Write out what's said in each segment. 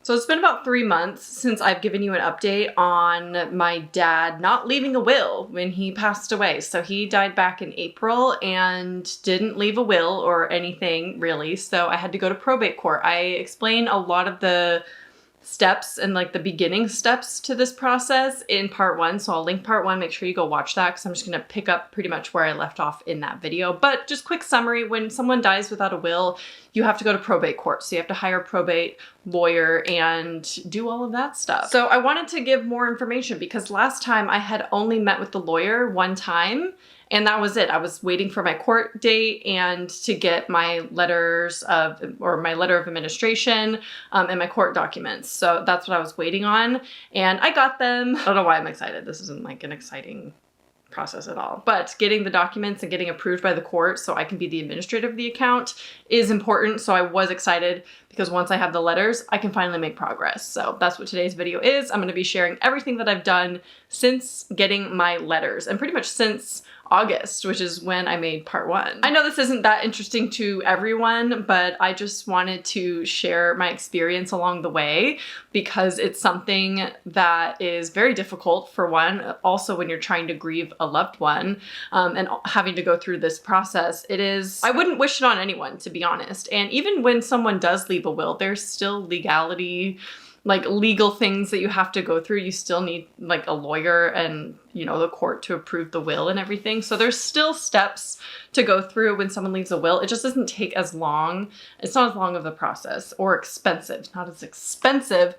So it's been about 3 months since I've given you an update on my dad not leaving a will when he passed away. So he died back in April and didn't leave a will or anything really. So I had to go to probate court. I explained a lot of the steps and like the beginning steps to this process in part 1. So I'll link part 1. Make sure you go watch that because I'm just going to pick up pretty much where I left off in that video. But just quick summary, when someone dies without a will, you have to go to probate court. So you have to hire a probate lawyer and do all of that stuff. So I wanted to give more information because last time I had only met with the lawyer one time. And that was it. I was waiting for my court date and to get my letters of, or my letter of administration and my court documents. So that's what I was waiting on. And I got them. I don't know why I'm excited. This isn't like an exciting process at all. But getting the documents and getting approved by the court so I can be the administrator of the account is important. So I was excited because once I have the letters, I can finally make progress. So that's what today's video is. I'm going to be sharing everything that I've done since getting my letters and pretty much since August, which is when I made part 1. I know this isn't that interesting to everyone, but I just wanted to share my experience along the way because it's something that is very difficult for one. Also, when you're trying to grieve a loved one and having to go through this process, I wouldn't wish it on anyone, to be honest. And even when someone does leave a will, there's still legality, like legal things that you have to go through. You still need like a lawyer and, you know, the court to approve the will and everything. So there's still steps to go through when someone leaves a will. It just doesn't take as long. It's not as long of a process or expensive, not as expensive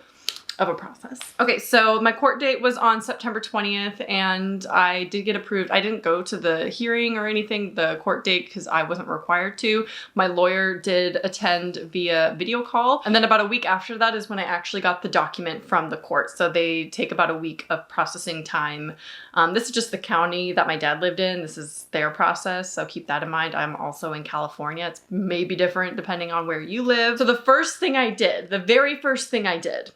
of a process. Okay, so my court date was on September 20th and I did get approved. I didn't go to the hearing or anything, the court date, because I wasn't required to. My lawyer did attend via video call. And then about a week after that is when I actually got the document from the court. So they take about a week of processing time. This is just the county that my dad lived in. This is their process. So keep that in mind. I'm also in California. It's maybe different depending on where you live. So the first thing I did, the very first thing I did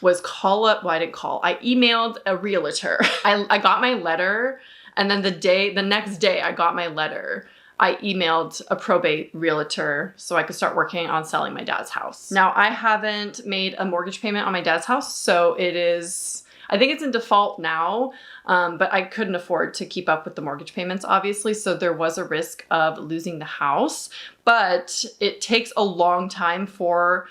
was call up, well, I didn't call, I emailed a realtor. I got my letter, and then the next day I got my letter, I emailed a probate realtor so I could start working on selling my dad's house. Now, I haven't made a mortgage payment on my dad's house, so I think it's in default now, but I couldn't afford to keep up with the mortgage payments, obviously, so there was a risk of losing the house, but it takes a long time for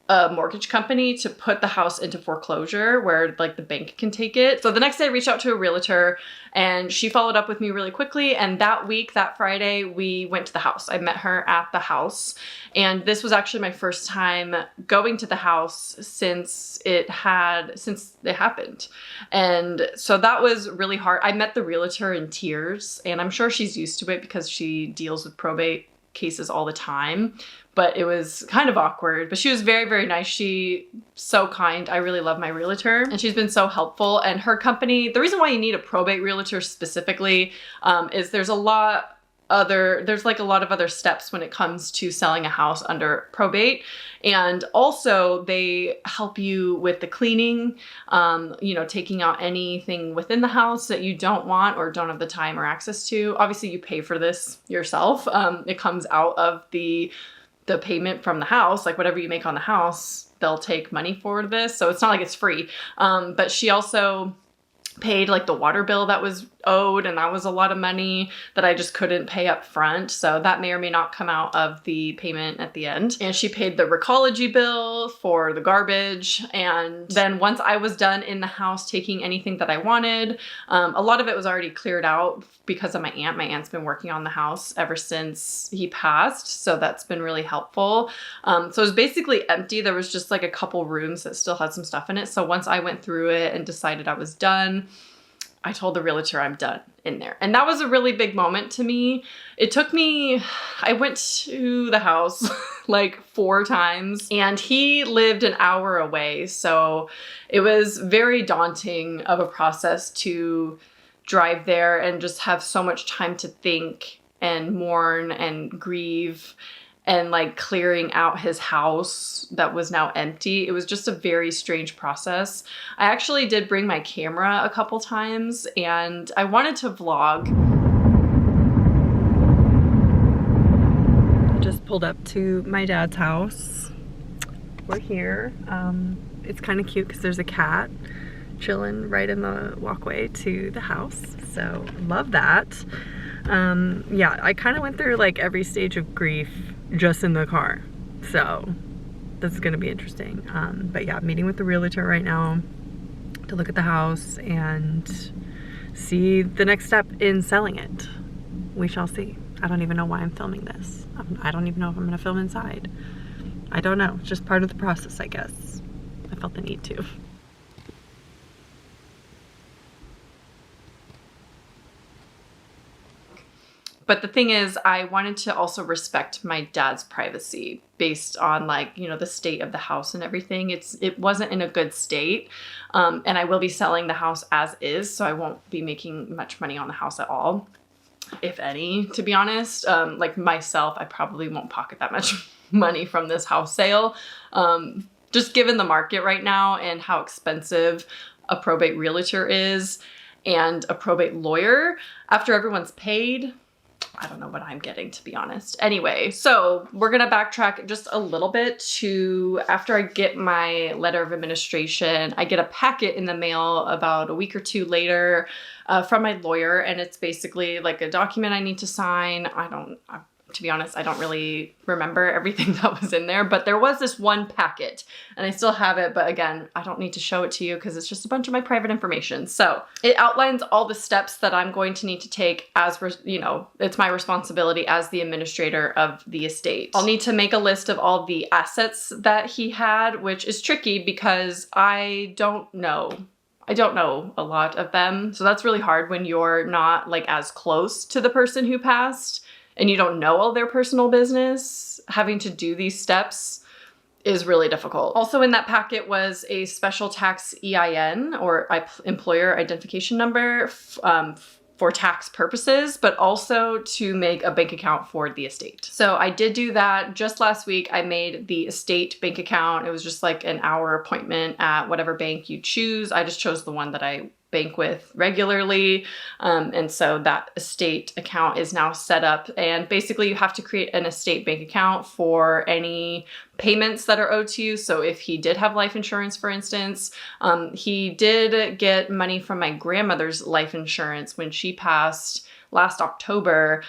a mortgage company to put the house into foreclosure where like the bank can take it. So the next day I reached out to a realtor and she followed up with me really quickly. And that week, that Friday, we went to the house. I met her at the house. And this was actually my first time going to the house since it happened. And so that was really hard. I met the realtor in tears and I'm sure she's used to it because she deals with probate cases all the time, but it was kind of awkward, but she was very, very nice. She's so kind. I really love my realtor and she's been so helpful. And her company, the reason why you need a probate realtor specifically is there's like a lot of other steps when it comes to selling a house under probate. And also they help you with the cleaning, you know, taking out anything within the house that you don't want or don't have the time or access to. Obviously you pay for this yourself. It comes out of the payment from the house, like whatever you make on the house, they'll take money for this. So it's not like it's free. But she also paid like the water bill that was owed, and that was a lot of money that I just couldn't pay up front. So that may or may not come out of the payment at the end. And she paid the recology bill for the garbage. And then once I was done in the house taking anything that I wanted, a lot of it was already cleared out because of my aunt. My aunt's been working on the house ever since he passed. So that's been really helpful. So it was basically empty. There was just like a couple rooms that still had some stuff in it. So once I went through it and decided I was done, I told the realtor I'm done in there. And that was a really big moment to me. I went to the house like 4 times and he lived an hour away. So it was very daunting of a process to drive there and just have so much time to think and mourn and grieve and like clearing out his house that was now empty. It was just a very strange process. I actually did bring my camera a couple times and I wanted to vlog. I just pulled up to my dad's house. We're here. it's kind of cute because there's a cat chilling right in the walkway to the house. So love that. Yeah, I kind of went through like every stage of grief just in the car. So that's gonna be interesting. But yeah, meeting with the realtor right now to look at the house and see the next step in selling it. We shall see. I don't even know why I'm filming this. I don't even know if I'm gonna film inside. I don't know, it's just part of the process, I guess. I felt the need to. But the thing is, I wanted to also respect my dad's privacy based on like, you know, the state of the house and everything. It wasn't in a good state. And I will be selling the house as is, so I won't be making much money on the house at all, if any, to be honest. Like myself, I probably won't pocket that much money from this house sale. Just given the market right now and how expensive a probate realtor is and a probate lawyer, after everyone's paid, I don't know what I'm getting, to be honest. Anyway, so we're gonna backtrack just a little bit to after I get my letter of administration, I get a packet in the mail about a week or two later from my lawyer, and it's basically like a document I need to sign. To be honest, I don't really remember everything that was in there, but there was this one packet and I still have it. But again, I don't need to show it to you because it's just a bunch of my private information. So it outlines all the steps that I'm going to need to take as, you know, it's my responsibility as the administrator of the estate. I'll need to make a list of all the assets that he had, which is tricky because I don't know a lot of them. So that's really hard when you're not like as close to the person who passed and you don't know all their personal business. Having to do these steps is really difficult. Also in that packet was a special tax EIN, or employer identification number, for tax purposes, but also to make a bank account for the estate. So I did do that just last week. I made the estate bank account. It was just like an hour appointment at whatever bank you choose. I just chose the one that I bank with regularly. And so that estate account is now set up, and basically you have to create an estate bank account for any payments that are owed to you. So if he did have life insurance, for instance, he did get money from my grandmother's life insurance when she passed last October.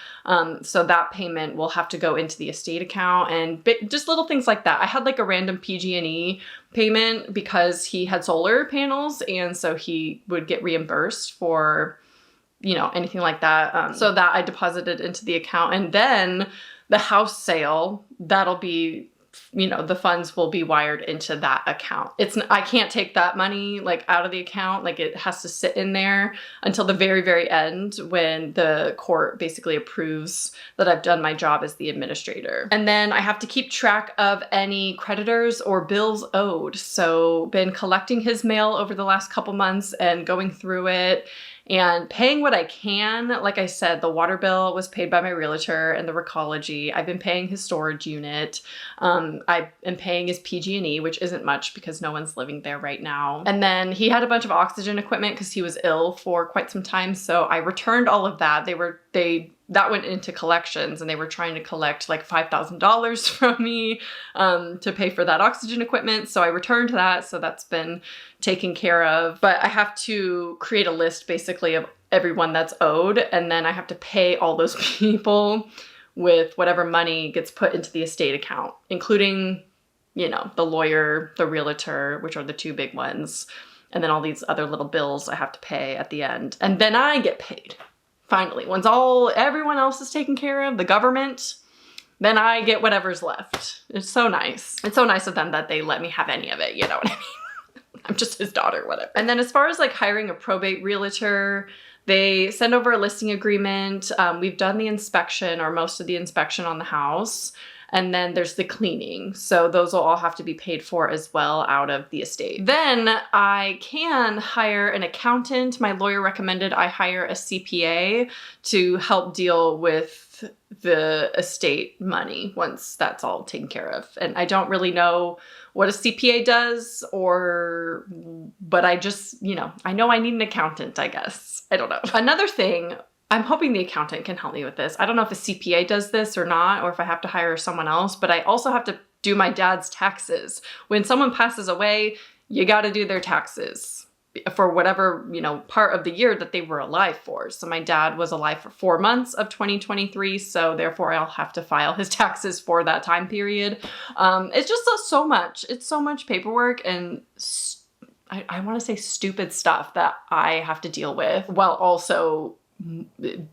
So that payment will have to go into the estate account, and just little things like that. I had like a random PG&E payment because he had solar panels, and so he would get reimbursed for, you know, anything like that. So that I deposited into the account, and then the house sale, that'll be, you know, the funds will be wired into that account. I can't take that money like out of the account. Like it has to sit in there until the very, very end when the court basically approves that I've done my job as the administrator. And then I have to keep track of any creditors or bills owed. So been collecting his mail over the last couple months and going through it and paying what I can. Like I said, the water bill was paid by my realtor and the recology. I've been paying his storage unit. I am paying his PG&E, which isn't much because no one's living there right now. And then he had a bunch of oxygen equipment because he was ill for quite some time. So I returned all of that. That went into collections, and they were trying to collect like $5,000 from me to pay for that oxygen equipment. So I returned that. So that's been taken care of. But I have to create a list basically of everyone that's owed. And then I have to pay all those people with whatever money gets put into the estate account, including, you know, the lawyer, the realtor, which are the two big ones. And then all these other little bills I have to pay at the end. And then I get paid. Finally, once everyone else is taken care of, the government, then I get whatever's left. It's so nice. It's so nice of them that they let me have any of it, you know what I mean? I'm just his daughter, whatever. And then as far as like hiring a probate realtor, they send over a listing agreement. We've done the inspection, or most of the inspection on the house. And then there's the cleaning. So those will all have to be paid for as well out of the estate. Then I can hire an accountant. My lawyer recommended I hire a CPA to help deal with the estate money once that's all taken care of. And I don't really know what a CPA does, but I just, you know, I know I need an accountant, I guess. I don't know. Another thing, I'm hoping the accountant can help me with this. I don't know if a CPA does this or not, or if I have to hire someone else, but I also have to do my dad's taxes. When someone passes away, you got to do their taxes for whatever, you know, part of the year that they were alive for. So my dad was alive for 4 months of 2023. So therefore I'll have to file his taxes for that time period. It's just so much. It's so much paperwork and I want to say stupid stuff that I have to deal with while also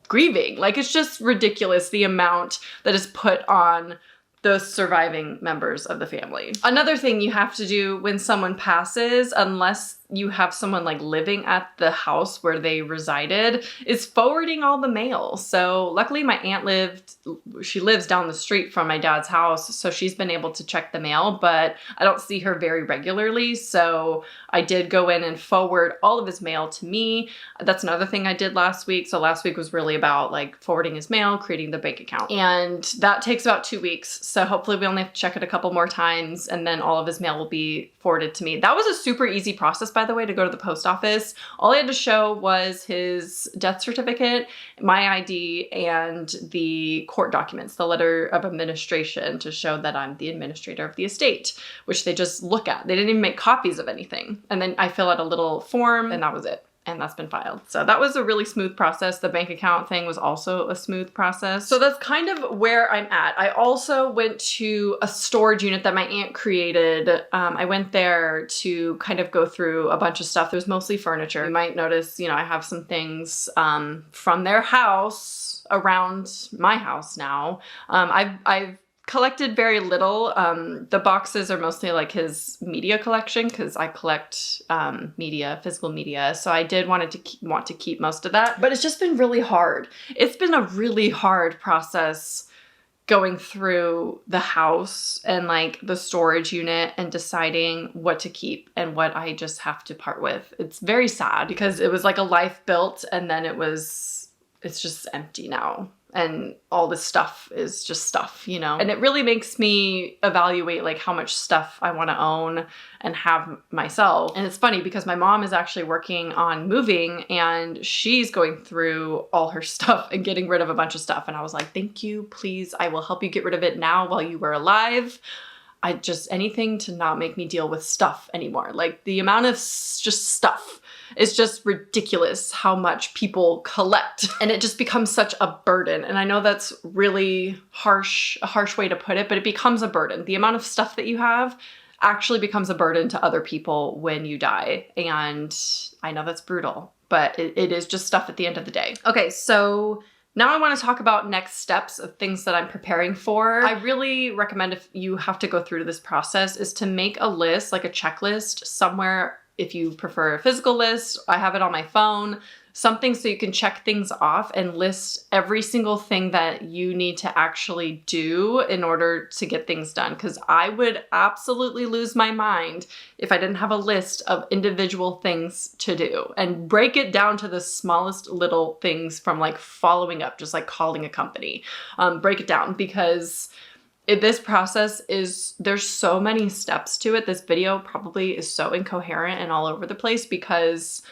grieving. Like, it's just ridiculous the amount that is put on the surviving members of the family. Another thing you have to do when someone passes, unless you have someone like living at the house where they resided, is forwarding all the mail. So luckily my aunt she lives down the street from my dad's house, so she's been able to check the mail, but I don't see her very regularly. So I did go in and forward all of his mail to me. That's another thing I did last week. So last week was really about like forwarding his mail, creating the bank account, and that takes about 2 weeks. So hopefully we only have to check it a couple more times and then all of his mail will be forwarded to me. That was a super easy process, by the way, to go to the post office. All I had to show was his death certificate, my ID, and the court documents, the letter of administration, to show that I'm the administrator of the estate, which they just look at. They didn't even make copies of anything. And then I fill out a little form and that was it. And that's been filed. So that was a really smooth process. The bank account thing was also a smooth process. So that's kind of where I'm at. I also went to a storage unit that my aunt created. I went there to kind of go through a bunch of stuff. It was mostly furniture. You might notice, you know, I have some things from their house around my house now. I've collected very little. The boxes are mostly like his media collection because I collect physical media. So I did want to keep most of that, but it's just been really hard. It's been a really hard process going through the house and like the storage unit and deciding what to keep and what I just have to part with. It's very sad because it was like a life built and then it's just empty now. And all this stuff is just stuff, you know? And it really makes me evaluate like how much stuff I want to own and have myself. And it's funny because my mom is actually working on moving and she's going through all her stuff and getting rid of a bunch of stuff. And I was like, thank you, please. I will help you get rid of it now while you were alive. Anything to not make me deal with stuff anymore. Like the amount of just stuff. It's just ridiculous how much people collect and it just becomes such a burden. And I know that's really a harsh way to put it, but it becomes a burden. The amount of stuff that you have actually becomes a burden to other people when you die. And I know that's brutal, but it is just stuff at the end of the day. Okay, so now I want to talk about next steps of things that I'm preparing for. I really recommend, if you have to go through this process, is to make a list, like a checklist somewhere. If you prefer a physical list, I have it on my phone, something so you can check things off and list every single thing that you need to actually do in order to get things done. Because I would absolutely lose my mind if I didn't have a list of individual things to do and break it down to the smallest little things, from like following up, just like calling a company. Break it down because this process there's so many steps to it. This video probably is so incoherent and all over the place because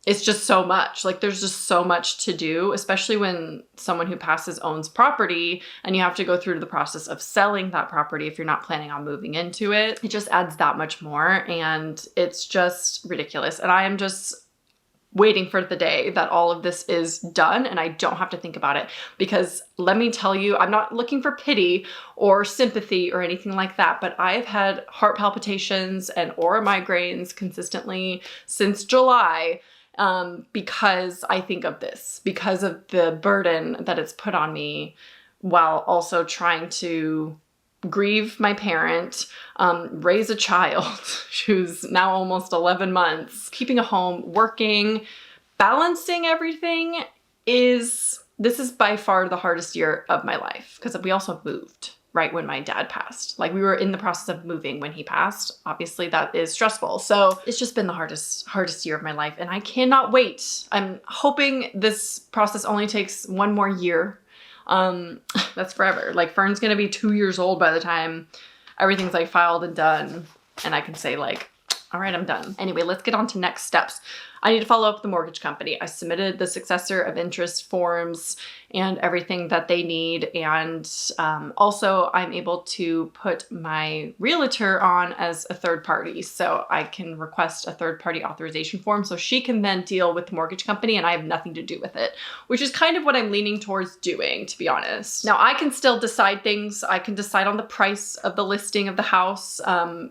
it's just so much. Like there's just so much to do, especially when someone who passes owns property and you have to go through the process of selling that property if you're not planning on moving into it. It just adds that much more and it's just ridiculous. And I am just waiting for the day that all of this is done and I don't have to think about it. Because let me tell you, I'm not looking for pity or sympathy or anything like that, but I have had heart palpitations and aura migraines consistently since July because I think of this, because of the burden that it's put on me while also trying to grieve my parent, raise a child who's now almost 11 months, keeping a home, working, balancing everything. This is by far the hardest year of my life because we also moved right when my dad passed. Like we were in the process of moving when he passed. Obviously that is stressful. So it's just been the hardest year of my life and I cannot wait. I'm hoping this process only takes 1 more year. That's forever. Like Fern's gonna be 2 years old by the time everything's like filed and done and I can say like, All right, I'm done. Anyway, let's get on to next steps. I need to follow up with the mortgage company. I submitted the successor of interest forms and everything that they need. And also I'm able to put my realtor on as a third party. So I can request a third party authorization form so she can then deal with the mortgage company and I have nothing to do with it, which is kind of what I'm leaning towards doing, to be honest. Now I can still decide things. I can decide on the price of the listing of the house.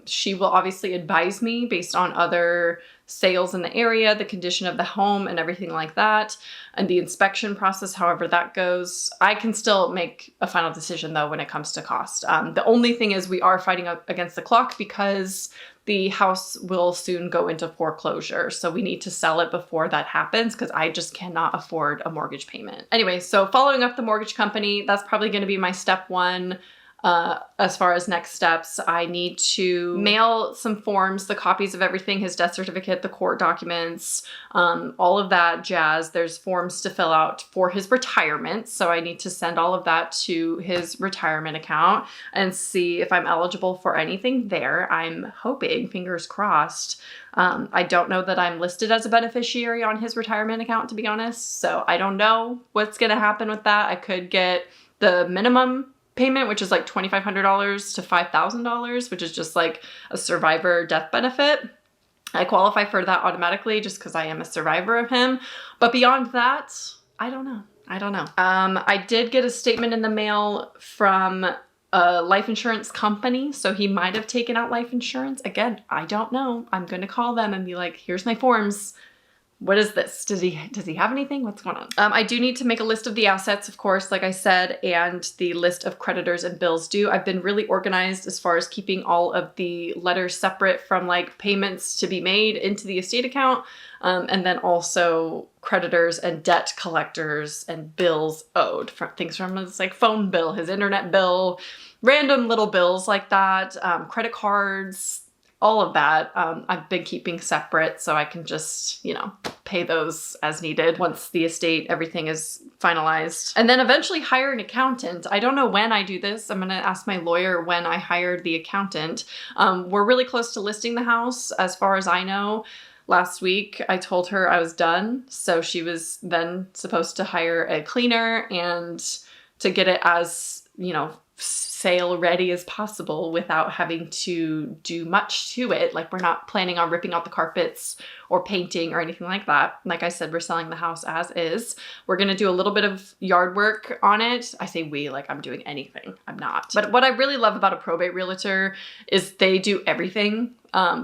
She will obviously advise me based on other sales in the area, the condition of the home and everything like that, and the inspection process, however that goes. I can still make a final decision though when it comes to cost. The only thing is we are fighting against the clock because the house will soon go into foreclosure. So we need to sell it before that happens because I just cannot afford a mortgage payment. Anyway, so following up the mortgage company, that's probably going to be my step one. As far as next steps, I need to mail some forms, the copies of everything, his death certificate, the court documents, all of that jazz. There's forms to fill out for his retirement. So I need to send all of that to his retirement account and see if I'm eligible for anything there. I'm hoping, fingers crossed. I don't know that I'm listed as a beneficiary on his retirement account, to be honest. So I don't know what's going to happen with that. I could get the minimum payment, which is like $2,500 to $5,000, which is just like a survivor death benefit. I qualify for that automatically just because I am a survivor of him. But beyond that, I don't know. I did get a statement in the mail from a life insurance company, so he might have taken out life insurance. Again, I don't know. I'm going to call them and be like, here's my forms. What is this? Does he have anything? What's going on? I do need to make a list of the assets, of course, like I said, and the list of creditors and bills due. I've been really organized as far as keeping all of the letters separate from like payments to be made into the estate account. And then also creditors and debt collectors and bills owed, from things from his like phone bill, his internet bill, random little bills like that, credit cards, all of that. I've been keeping separate so I can just, pay those as needed once the estate, everything is finalized. And then eventually hire an accountant. I don't know when I do this. I'm going to ask my lawyer when I hired the accountant. We're really close to listing the house as far as I know. Last week, I told her I was done. So she was then supposed to hire a cleaner and to get it as, sale ready as possible without having to do much to it. Like we're not planning on ripping out the carpets or painting or anything like that. Like I said, we're selling the house as is. We're going to do a little bit of yard work on it. I say we, like I'm doing anything. I'm not. But what I really love about a probate realtor is they do everything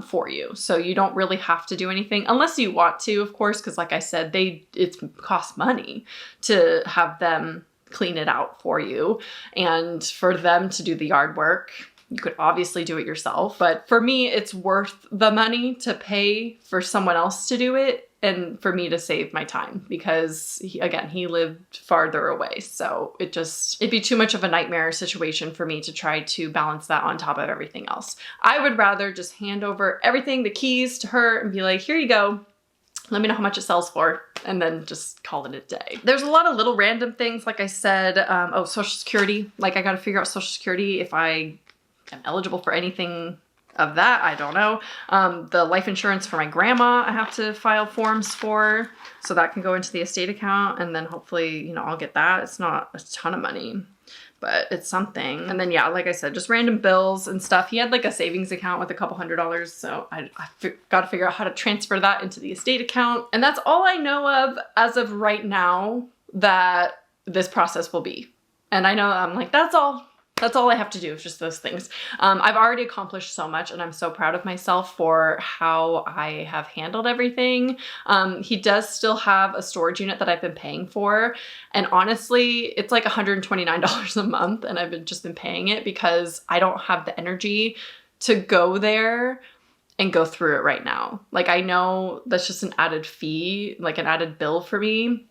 for you. So you don't really have to do anything unless you want to, of course, because like I said, it costs money to have them clean it out for you and for them to do the yard work. You could obviously do it yourself, but for me, it's worth the money to pay for someone else to do it and for me to save my time because he lived farther away. So it'd be too much of a nightmare situation for me to try to balance that on top of everything else. I would rather just hand over everything, the keys to her and be like, here you go. Let me know how much it sells for, and then just call it a day. There's a lot of little random things, like I said, Social Security. Like I got to figure out Social Security if I am eligible for anything of that. I don't know. The life insurance for my grandma, I have to file forms for, so that can go into the estate account, and then hopefully, I'll get that. It's not a ton of money, but it's something. And then, yeah, like I said, just random bills and stuff. He had like a savings account with a couple $100s. So I got to figure out how to transfer that into the estate account. And that's all I know of as of right now that this process will be. And I know I'm like, that's all I have to do is just those things. I've already accomplished so much and I'm so proud of myself for how I have handled everything. He does still have a storage unit that I've been paying for. And honestly, it's like $129 a month and I've just been paying it because I don't have the energy to go there and go through it right now. Like I know that's just an added fee, like an added bill for me.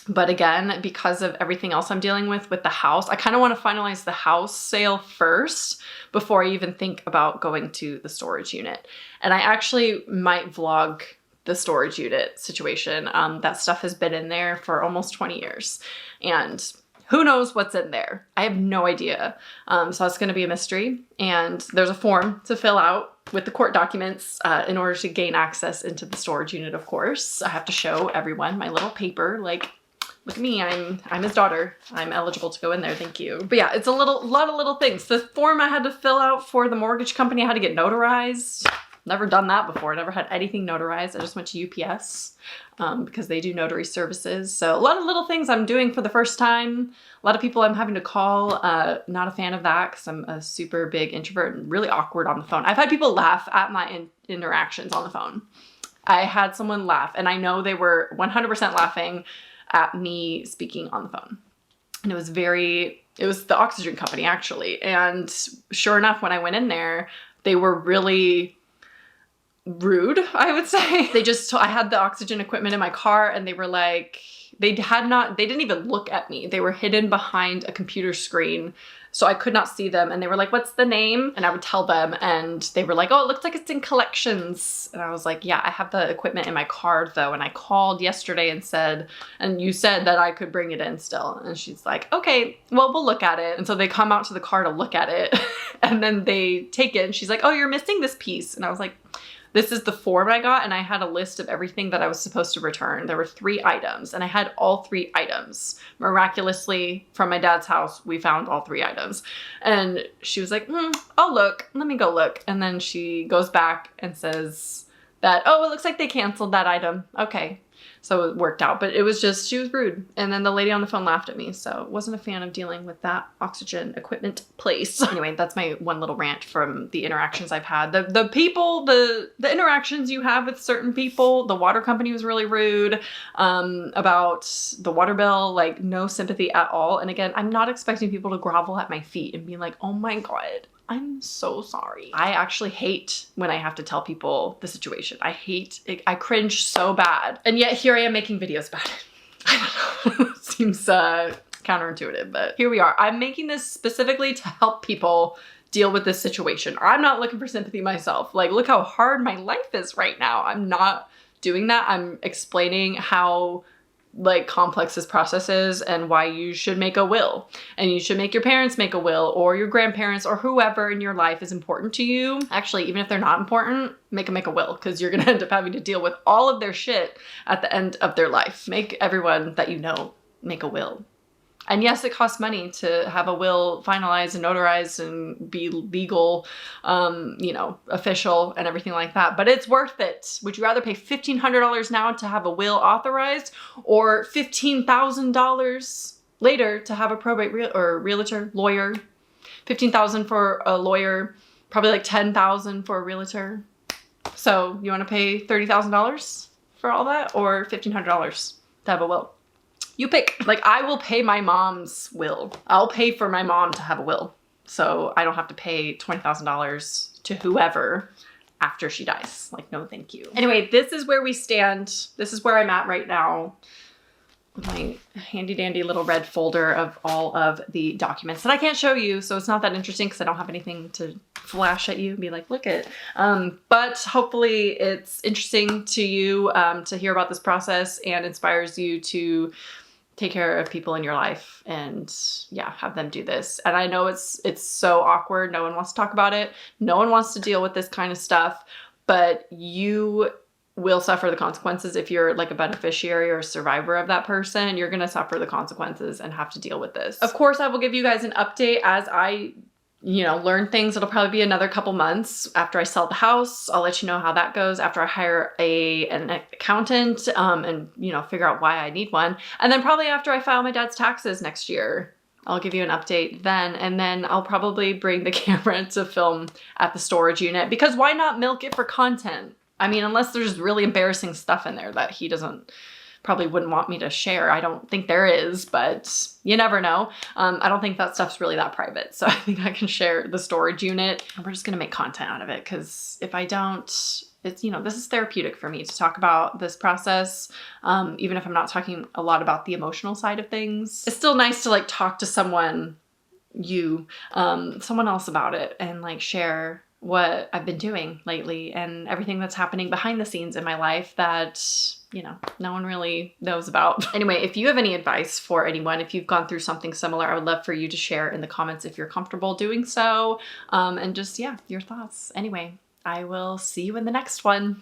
But again, because of everything else I'm dealing with the house, I kind of want to finalize the house sale first before I even think about going to the storage unit. And I actually might vlog the storage unit situation. That stuff has been in there for almost 20 years. And Who knows what's in there? I have no idea. So that's going to be a mystery. And there's a form to fill out with the court documents in order to gain access into the storage unit, of course. I have to show everyone my little paper, like, look at me, I'm his daughter. I'm eligible to go in there, thank you. But yeah, it's a lot of little things. The form I had to fill out for the mortgage company, I had to get notarized. Never done that before. Never had anything notarized. I just went to UPS because they do notary services. So a lot of little things I'm doing for the first time. A lot of people I'm having to call. Not a fan of that because I'm a super big introvert and really awkward on the phone. I've had people laugh at my interactions on the phone. I had someone laugh, and I know they were 100% laughing at me speaking on the phone. And it was the oxygen company actually. And sure enough, when I went in there, they were really rude, I would say. I had the oxygen equipment in my car and they were like, they didn't even look at me. They were hidden behind a computer screen. So I could not see them. And they were like, what's the name? And I would tell them and they were like, oh, it looks like it's in collections. And I was like, yeah, I have the equipment in my car though. And I called yesterday and you said that I could bring it in still. And she's like, okay, well, we'll look at it. And so they come out to the car to look at it and then they take it and she's like, oh, you're missing this piece. And I was like, this is the form I got, and I had a list of everything that I was supposed to return. There were 3 items, and I had all 3 items. Miraculously, from my dad's house, we found all 3 items. And she was like, I'll look. Let me go look. And then she goes back and says that, oh, it looks like they canceled that item. Okay. So it worked out, but it was just, she was rude. And then the lady on the phone laughed at me. So wasn't a fan of dealing with that oxygen equipment place. Anyway, that's my one little rant from the interactions I've had. The people, the interactions you have with certain people, the water company was really rude about the water bill, like no sympathy at all. And again, I'm not expecting people to grovel at my feet and be like, oh my God, I'm so sorry. I actually hate when I have to tell people the situation. I hate it. I cringe so bad. And yet here I am making videos about it. I don't know. Seems counterintuitive, but here we are. I'm making this specifically to help people deal with this situation. I'm not looking for sympathy myself. Like, look how hard my life is right now. I'm not doing that. I'm explaining how like complex this process is and why you should make a will, and you should make your parents make a will, or your grandparents, or whoever in your life is important to you. Actually, even if they're not important, make a will, because you're gonna end up having to deal with all of their shit at the end of their life. Make everyone that you know make a will. And yes, it costs money to have a will finalized and notarized and be legal, official and everything like that. But it's worth it. Would you rather pay $1,500 now to have a will authorized, or $15,000 later to have a probate lawyer? $15,000 for a lawyer, probably like $10,000 for a realtor. So you want to pay $30,000 for all that, or $1,500 to have a will? You pick. Like, I will pay my mom's will. I'll pay for my mom to have a will, so I don't have to pay $20,000 to whoever after she dies. Like, no thank you. Anyway, this is where we stand. This is where I'm at right now with my handy dandy little red folder of all of the documents that I can't show you, so it's not that interesting because I don't have anything to flash at you and be like, look it. But hopefully it's interesting to you to hear about this process and inspires you to take care of people in your life and have them do this. And I know it's so awkward. No one wants to talk about it. No one wants to deal with this kind of stuff, but you will suffer the consequences if you're like a beneficiary or a survivor of that person. You're going to suffer the consequences and have to deal with this. Of course, I will give you guys an update as I learn things. It'll probably be another couple months after I sell the house. I'll let you know how that goes after I hire an accountant and figure out why I need one. And then probably after I file my dad's taxes next year, I'll give you an update then. And then I'll probably bring the camera to film at the storage unit, because why not milk it for content? I mean, unless there's really embarrassing stuff in there that he probably wouldn't want me to share. I don't think there is, but you never know. I don't think that stuff's really that private. So I think I can share the storage unit, and we're just gonna make content out of it. Because if I don't, it's, this is therapeutic for me to talk about this process. Even if I'm not talking a lot about the emotional side of things, it's still nice to like talk to someone else about it and like share what I've been doing lately and everything that's happening behind the scenes in my life that you know, no one really knows about. Anyway, if you have any advice for anyone, if you've gone through something similar, I would love for you to share in the comments if you're comfortable doing so. And just, yeah, your thoughts. Anyway, I will see you in the next one.